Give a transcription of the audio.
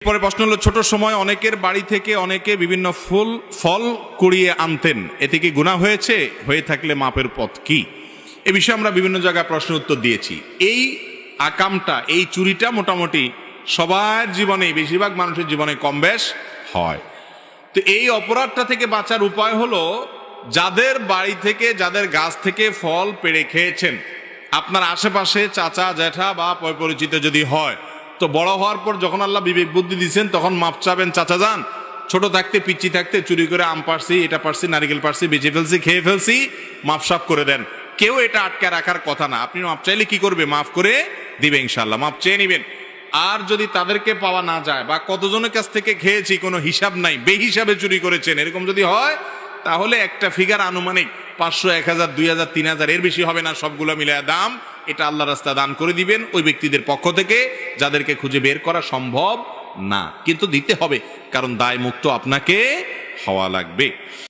পরে প্রশ্ন হলো, ছোট সময় অনেকের বাড়ি থেকে অনেকে বিভিন্ন ফল কুড়িয়ে আনতেন, এতে কি গুনাহ হয়েছে? হয়ে থাকলে মাপের পথ কি? এ বিষয়ে আমরা বিভিন্ন জায়গায় প্রশ্ন উত্তর দিয়েছি। এই আকামটা, এই চুরিটা মোটামুটি সবার জীবনে, বেশিরভাগ মানুষের জীবনে কম বেশ হয়। তো এই অপরাধটা থেকে বাঁচার উপায় হলো, যাদের বাড়ি থেকে, যাদের গাছ থেকে ফল পেড়ে খেয়েছেন, আপনার আশেপাশে চাচা জ্যাঠা বা পরিচিত যদি হয়, তো বড় হওয়ার পর যখন আল্লাহ বিবেক বুদ্ধি দিচ্ছেন তখন মাপ চাবেন, চাচা যান ছোট থাকতে পিচ্ছি থাকতে চুরি করে আম পারছি, এটা পারছি, নারিকেল পারছি, বেঁচে ফেলছি, খেয়ে ফেলছি, মাপ সাফ করে দেন। কেউ এটা আটকে রাখার কথা না। আপনি মাপ চাইলে কি করবে? মাফ করে দিবে ইনশাল্লাহ, মাপ চেয়ে নিবেন। আর যদি তাদেরকে পাওয়া না যায়, বা কতজনের কাছ থেকে খেয়েছি কোনো হিসাব নাই, বেহিসাবে চুরি করেছেন, এরকম যদি হয়, তাহলে একটা ফিগার আনুমানিক 500, 1000, 2000, 3000, এর বেশি হবে না, সবগুলো মিলায় দাম, এটা আল্লাহ রাস্তা দান করে দিবেন ওই ব্যক্তিদের পক্ষ থেকে যাদেরকে খুঁজে বের করা সম্ভব না। কিন্তু দিতে হবে, কারণ দায় মুক্ত আপনাকে হওয়া লাগবে।